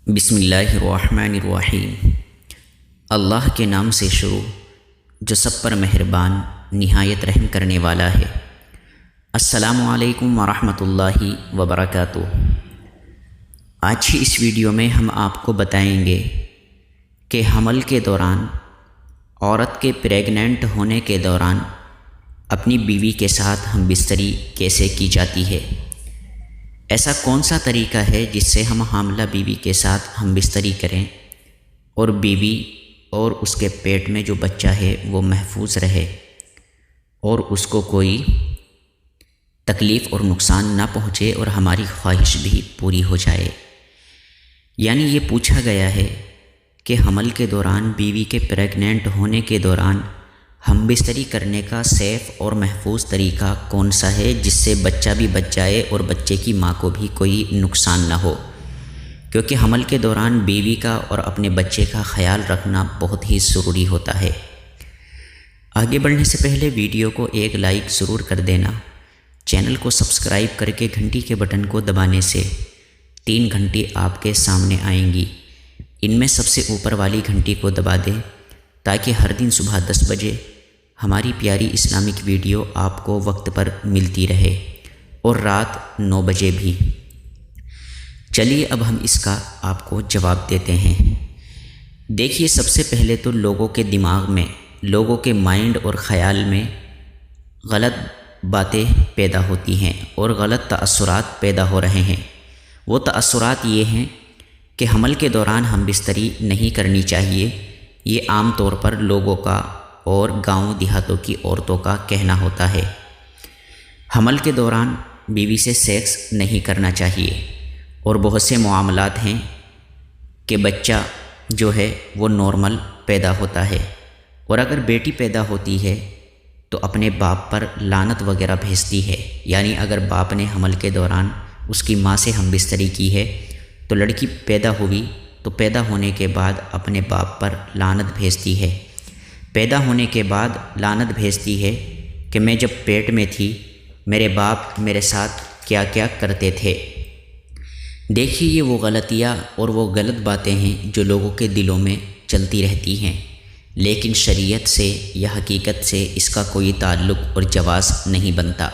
بسم اللہ الرحمن الرحیم۔ اللہ کے نام سے شروع جو سب پر مہربان نہایت رحم کرنے والا ہے۔ السلام علیکم ورحمۃ اللہ وبرکاتہ۔ آج کی اس ویڈیو میں ہم آپ کو بتائیں گے کہ حمل کے دوران عورت کے پریگننٹ ہونے کے دوران اپنی بیوی کے ساتھ ہم بستری کیسے کی جاتی ہے۔ ایسا کون سا طریقہ ہے جس سے ہم حاملہ بیوی کے ساتھ ہم بستری کریں اور بیوی اور اس کے پیٹ میں جو بچہ ہے وہ محفوظ رہے اور اس کو کوئی تکلیف اور نقصان نہ پہنچے اور ہماری خواہش بھی پوری ہو جائے۔ یعنی یہ پوچھا گیا ہے کہ حمل کے دوران بیوی کے پریگننٹ ہونے کے دوران ہم بستری کرنے کا سیف اور محفوظ طریقہ کون سا ہے جس سے بچہ بھی بچ جائے اور بچے کی ماں کو بھی کوئی نقصان نہ ہو، کیونکہ حمل کے دوران بیوی کا اور اپنے بچے کا خیال رکھنا بہت ہی ضروری ہوتا ہے۔ آگے بڑھنے سے پہلے ویڈیو کو ایک لائک ضرور کر دینا، چینل کو سبسکرائب کر کے گھنٹی کے بٹن کو دبانے سے 3 گھنٹی آپ کے سامنے آئیں گی۔ ان میں سب سے اوپر والی گھنٹی کو دبا دیں تاکہ ہر دن صبح 10 بجے ہماری پیاری اسلامک ویڈیو آپ کو وقت پر ملتی رہے اور رات 9 بجے بھی۔ چلیے اب ہم اس کا آپ کو جواب دیتے ہیں۔ دیکھیے، سب سے پہلے تو لوگوں کے دماغ میں، لوگوں کے مائنڈ اور خیال میں غلط باتیں پیدا ہوتی ہیں اور غلط تاثرات پیدا ہو رہے ہیں۔ وہ تاثرات یہ ہیں کہ حمل کے دوران ہم بستری نہیں کرنی چاہیے۔ یہ عام طور پر لوگوں کا اور گاؤں دیہاتوں کی عورتوں کا کہنا ہوتا ہے۔ حمل کے دوران بیوی سے سیکس نہیں کرنا چاہیے اور بہت سے معاملات ہیں کہ بچہ جو ہے وہ نارمل پیدا ہوتا ہے، اور اگر بیٹی پیدا ہوتی ہے تو اپنے باپ پر لعنت وغیرہ بھیجتی ہے۔ یعنی اگر باپ نے حمل کے دوران اس کی ماں سے ہم بستری کی ہے تو لڑکی پیدا ہوئی تو پیدا ہونے کے بعد اپنے باپ پر لعنت بھیجتی ہے۔ پیدا ہونے کے بعد لعنت بھیجتی ہے کہ میں جب پیٹ میں تھی میرے باپ میرے ساتھ کیا کیا کرتے تھے۔ دیکھیے، یہ وہ غلطیاں اور وہ غلط باتیں ہیں جو لوگوں کے دلوں میں چلتی رہتی ہیں، لیکن شریعت سے یا حقیقت سے اس کا کوئی تعلق اور جواز نہیں بنتا۔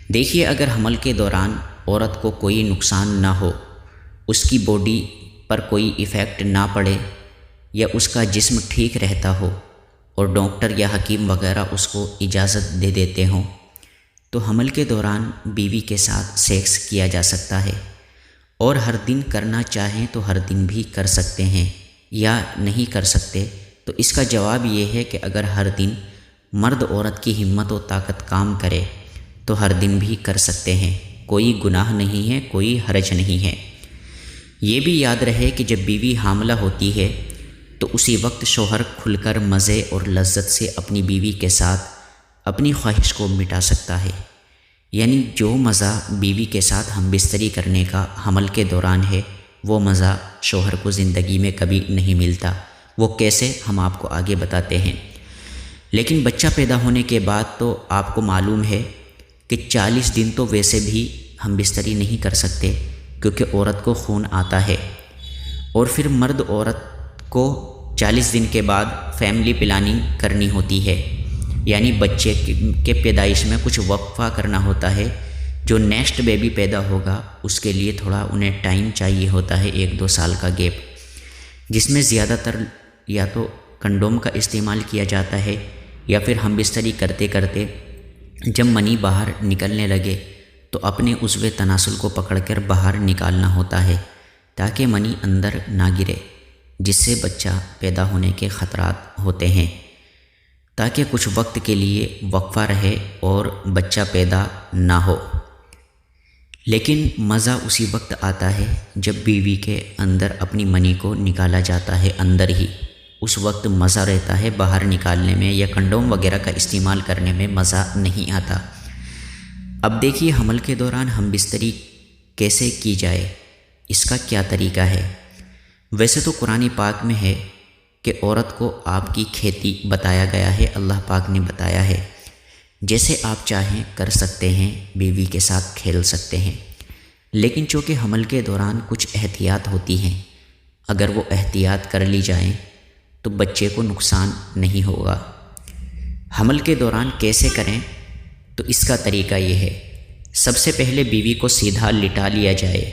دیکھیے، اگر حمل کے دوران عورت کو کوئی نقصان نہ ہو، اس کی باڈی پر کوئی ایفیکٹ نہ پڑے یا اس کا جسم ٹھیک رہتا ہو اور ڈاکٹر یا حکیم وغیرہ اس کو اجازت دے دیتے ہوں تو حمل کے دوران بیوی کے ساتھ سیکس کیا جا سکتا ہے، اور ہر دن کرنا چاہیں تو ہر دن بھی کر سکتے ہیں، یا نہیں کر سکتے تو اس کا جواب یہ ہے کہ اگر ہر دن مرد عورت کی ہمت و طاقت کام کرے تو ہر دن بھی کر سکتے ہیں، کوئی گناہ نہیں ہے، کوئی حرج نہیں ہے۔ یہ بھی یاد رہے کہ جب بیوی حاملہ ہوتی ہے تو اسی وقت شوہر کھل کر مزے اور لذت سے اپنی بیوی کے ساتھ اپنی خواہش کو مٹا سکتا ہے۔ یعنی جو مزہ بیوی کے ساتھ ہم بستری کرنے کا حمل کے دوران ہے وہ مزہ شوہر کو زندگی میں کبھی نہیں ملتا۔ وہ کیسے، ہم آپ کو آگے بتاتے ہیں۔ لیکن بچہ پیدا ہونے کے بعد تو آپ کو معلوم ہے کہ 40 دن تو ویسے بھی ہم بستری نہیں کر سکتے، کیونکہ عورت کو خون آتا ہے، اور پھر مرد عورت کو 40 دن کے بعد فیملی پلاننگ کرنی ہوتی ہے۔ یعنی بچے کے پیدائش میں کچھ وقفہ کرنا ہوتا ہے۔ جو نیکسٹ بیبی پیدا ہوگا اس کے لیے تھوڑا انہیں ٹائم چاہیے ہوتا ہے، 1-2 سال کا گیپ، جس میں زیادہ تر یا تو کنڈوم کا استعمال کیا جاتا ہے یا پھر ہم بستری کرتے کرتے جب منی باہر نکلنے لگے تو اپنے عضو تناسل کو پکڑ کر باہر نکالنا ہوتا ہے تاکہ منی اندر نہ گرے، جس سے بچہ پیدا ہونے کے خطرات ہوتے ہیں، تاکہ کچھ وقت کے لیے وقفہ رہے اور بچہ پیدا نہ ہو۔ لیکن مزہ اسی وقت آتا ہے جب بیوی کے اندر اپنی منی کو نکالا جاتا ہے، اندر ہی اس وقت مزہ رہتا ہے، باہر نکالنے میں یا کنڈوم وغیرہ کا استعمال کرنے میں مزہ نہیں آتا۔ اب دیکھیے، حمل کے دوران ہم بستری کیسے کی جائے، اس کا کیا طریقہ ہے۔ ویسے تو قرآن پاک میں ہے کہ عورت کو آپ کی کھیتی بتایا گیا ہے، اللہ پاک نے بتایا ہے، جیسے آپ چاہیں کر سکتے ہیں، بیوی کے ساتھ کھیل سکتے ہیں، لیکن چونکہ حمل کے دوران کچھ احتیاط ہوتی ہیں، اگر وہ احتیاط کر لی جائیں تو بچے کو نقصان نہیں ہوگا۔ حمل کے دوران کیسے کریں؟ تو اس کا طریقہ یہ ہے، سب سے پہلے بیوی کو سیدھا لٹا لیا جائے،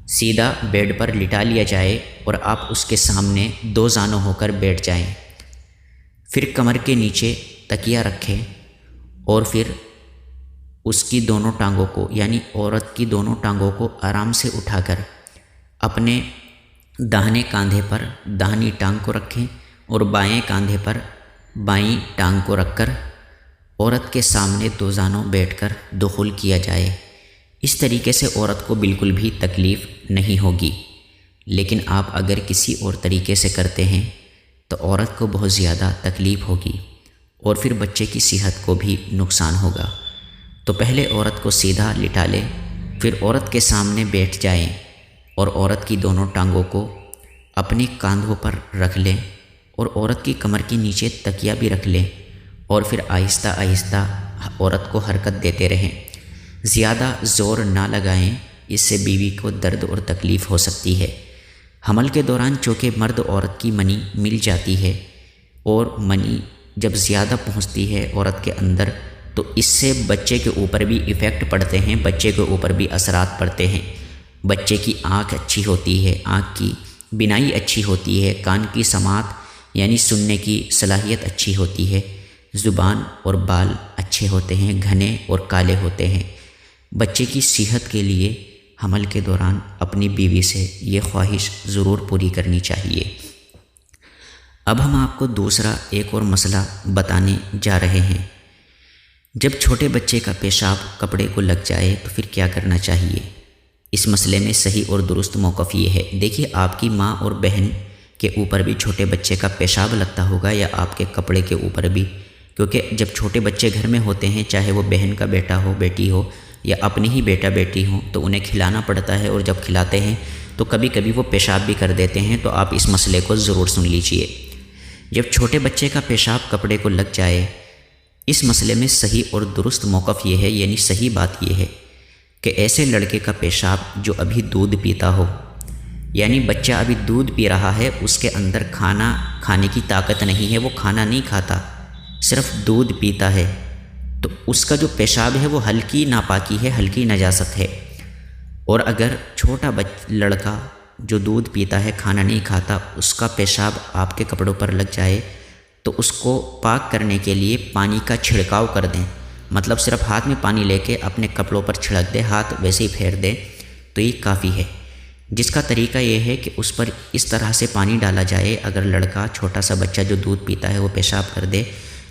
سیدھا بیڈ پر لٹا لیا جائے اور آپ اس کے سامنے دو زانوں ہو کر بیٹھ جائیں۔ پھر کمر کے نیچے تکیہ رکھیں اور پھر اس کی دونوں ٹانگوں کو یعنی عورت کی دونوں ٹانگوں کو آرام سے اٹھا کر اپنے داہنے کاندھے پر داہنی ٹانگ کو رکھیں اور بائیں کاندھے پر بائیں ٹانگ کو رکھ کر عورت کے سامنے دو زانوں بیٹھ کر دخول کیا جائے۔ اس طریقے سے عورت کو بالکل بھی تکلیف نہیں ہوگی، لیکن آپ اگر کسی اور طریقے سے کرتے ہیں تو عورت کو بہت زیادہ تکلیف ہوگی اور پھر بچے کی صحت کو بھی نقصان ہوگا۔ تو پہلے عورت کو سیدھا لٹا لیں، پھر عورت کے سامنے بیٹھ جائیں اور عورت کی دونوں ٹانگوں کو اپنے کاندھوں پر رکھ لیں اور عورت کی کمر کے نیچے تکیہ بھی رکھ لیں اور پھر آہستہ آہستہ عورت کو حرکت دیتے رہیں۔ زیادہ زور نہ لگائیں، اس سے بیوی کو درد اور تکلیف ہو سکتی ہے۔ حمل کے دوران چونکہ مرد عورت کی منی مل جاتی ہے اور منی جب زیادہ پہنچتی ہے عورت کے اندر تو اس سے بچے کے اوپر بھی ایفیکٹ پڑتے ہیں، بچے کے اوپر بھی اثرات پڑتے ہیں۔ بچے کی آنکھ اچھی ہوتی ہے، آنکھ کی بینائی اچھی ہوتی ہے، کان کی سماعت یعنی سننے کی صلاحیت اچھی ہوتی ہے، زبان اور بال اچھے ہوتے ہیں، گھنے اور کالے ہوتے ہیں۔ بچے کی صحت کے لیے حمل کے دوران اپنی بیوی سے یہ خواہش ضرور پوری کرنی چاہیے۔ اب ہم آپ کو دوسرا ایک اور مسئلہ بتانے جا رہے ہیں۔ جب چھوٹے بچے کا پیشاب کپڑے کو لگ جائے تو پھر کیا کرنا چاہیے؟ اس مسئلے میں صحیح اور درست موقف یہ ہے، دیکھیے آپ کی ماں اور بہن کے اوپر بھی چھوٹے بچے کا پیشاب لگتا ہوگا یا آپ کے کپڑے کے اوپر بھی، کیونکہ جب چھوٹے بچے گھر میں ہوتے ہیں، چاہے وہ بہن کا بیٹا ہو، بیٹی ہو یا اپنی ہی بیٹا بیٹی ہوں، تو انہیں کھلانا پڑتا ہے اور جب کھلاتے ہیں تو کبھی کبھی وہ پیشاب بھی کر دیتے ہیں، تو آپ اس مسئلے کو ضرور سن لیجئے۔ جب چھوٹے بچے کا پیشاب کپڑے کو لگ جائے، اس مسئلے میں صحیح اور درست موقف یہ ہے، یعنی صحیح بات یہ ہے کہ ایسے لڑکے کا پیشاب جو ابھی دودھ پیتا ہو، یعنی بچہ ابھی دودھ پی رہا ہے، اس کے اندر کھانا کھانے کی طاقت نہیں ہے، وہ کھانا نہیں کھاتا، صرف دودھ پیتا ہے، تو اس کا جو پیشاب ہے وہ ہلکی ناپاکی ہے، ہلکی نجاست ہے۔ اور اگر چھوٹا لڑکا جو دودھ پیتا ہے، کھانا نہیں کھاتا، اس کا پیشاب آپ کے کپڑوں پر لگ جائے تو اس کو پاک کرنے کے لیے پانی کا چھڑکاؤ کر دیں، مطلب صرف ہاتھ میں پانی لے کے اپنے کپڑوں پر چھڑک دیں، ہاتھ ویسے ہی پھیر دیں تو یہ کافی ہے۔ جس کا طریقہ یہ ہے کہ اس پر اس طرح سے پانی ڈالا جائے، اگر لڑکا چھوٹا سا بچہ جو دودھ پیتا ہے وہ پیشاب کر دے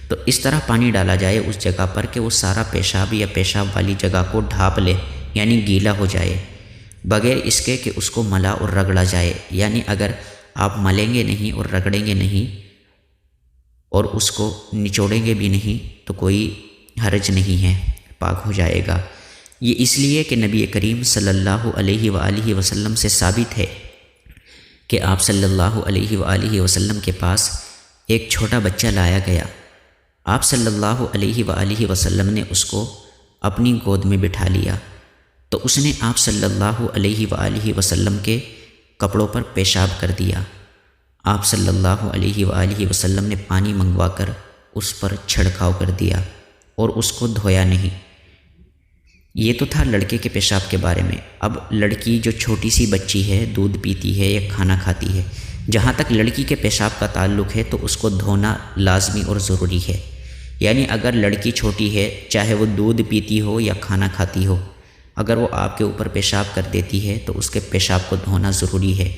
تو اس طرح پانی ڈالا جائے اس جگہ پر کہ وہ سارا پیشاب یا پیشاب والی جگہ کو ڈھانپ لے، یعنی گیلا ہو جائے، بغیر اس کے کہ اس کو ملا اور رگڑا جائے۔ یعنی اگر آپ ملیں گے نہیں اور رگڑیں گے نہیں اور اس کو نچوڑیں گے بھی نہیں تو کوئی حرج نہیں ہے، پاک ہو جائے گا۔ یہ اس لیے کہ نبی کریم صلی اللہ علیہ وآلہ وسلم سے ثابت ہے کہ آپ صلی اللہ علیہ وآلہ وسلم کے پاس ایک چھوٹا بچہ لایا گیا، آپ صلی اللہ علیہ وآلہ وسلم نے اس کو اپنی گود میں بٹھا لیا تو اس نے آپ صلی اللہ علیہ وآلہ وسلم کے کپڑوں پر پیشاب کر دیا۔ آپ صلی اللہ علیہ وآلہ وسلم نے پانی منگوا کر اس پر چھڑکاؤ کر دیا اور اس کو دھویا نہیں۔ یہ تو تھا لڑکے کے پیشاب کے بارے میں۔ اب لڑکی جو چھوٹی سی بچی ہے، دودھ پیتی ہے یا کھانا کھاتی ہے، جہاں تک لڑکی کے پیشاب کا تعلق ہے تو اس کو دھونا لازمی اور ضروری ہے۔ یعنی اگر لڑکی چھوٹی ہے، چاہے وہ دودھ پیتی ہو یا کھانا کھاتی ہو، اگر وہ آپ کے اوپر پیشاب کر دیتی ہے تو اس کے پیشاب کو دھونا ضروری ہے،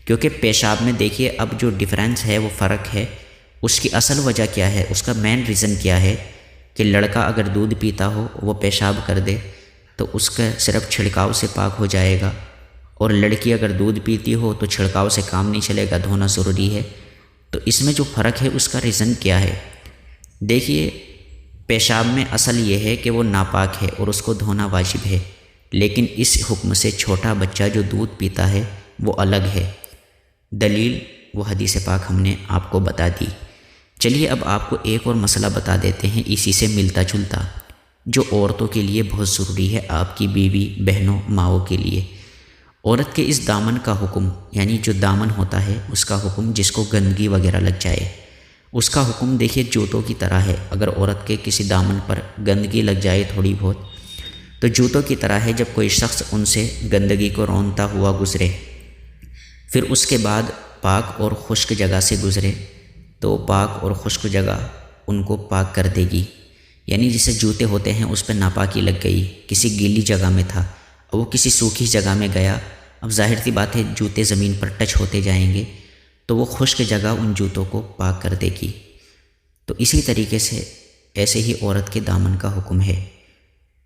کیونکہ پیشاب میں دیکھیے اب جو ڈفرینس ہے وہ فرق ہے، اس کی اصل وجہ کیا ہے، اس کا مین ریزن کیا ہے کہ لڑکا اگر دودھ پیتا ہو وہ پیشاب کر دے تو اس کا صرف چھڑکاؤ سے پاک ہو جائے گا، اور لڑکی اگر دودھ پیتی ہو تو چھڑکاؤ سے کام نہیں چلے گا، دھونا ضروری ہے۔ تو اس میں جو فرق ہے اس کا ریزن کیا ہے؟ دیکھیے پیشاب میں اصل یہ ہے کہ وہ ناپاک ہے اور اس کو دھونا واجب ہے، لیکن اس حکم سے چھوٹا بچہ جو دودھ پیتا ہے وہ الگ ہے۔ دلیل وہ حدیث پاک ہم نے آپ کو بتا دی۔ چلیے اب آپ کو ایک اور مسئلہ بتا دیتے ہیں اسی سے ملتا جلتا، جو عورتوں کے لیے بہت ضروری ہے، آپ کی بیوی، بہنوں، ماؤں کے لیے۔ عورت کے اس دامن کا حکم، یعنی جو دامن ہوتا ہے اس کا حکم، جس کو گندگی وغیرہ لگ جائے اس کا حکم دیکھیے جوتوں کی طرح ہے۔ اگر عورت کے کسی دامن پر گندگی لگ جائے تھوڑی بہت تو جوتوں کی طرح ہے، جب کوئی شخص ان سے گندگی کو رونتا ہوا گزرے پھر اس کے بعد پاک اور خشک جگہ سے گزرے تو پاک اور خشک جگہ ان کو پاک کر دے گی۔ یعنی جسے جوتے ہوتے ہیں اس پہ ناپاکی لگ گئی، کسی گیلی جگہ میں تھا اور وہ کسی سوکھی جگہ میں گیا، اب ظاہر سی بات ہے جوتے زمین پر ٹچ ہوتے جائیں گے تو وہ خشک جگہ ان جوتوں کو پاک کر دے گی۔ تو اسی طریقے سے ایسے ہی عورت کے دامن کا حکم ہے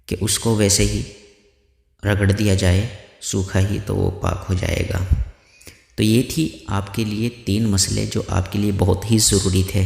کہ اس کو ویسے ہی رگڑ دیا جائے سوکھا ہی تو وہ پاک ہو جائے گا۔ تو یہ تھی آپ کے لیے 3 مسئلے جو آپ کے لیے بہت ہی ضروری تھے۔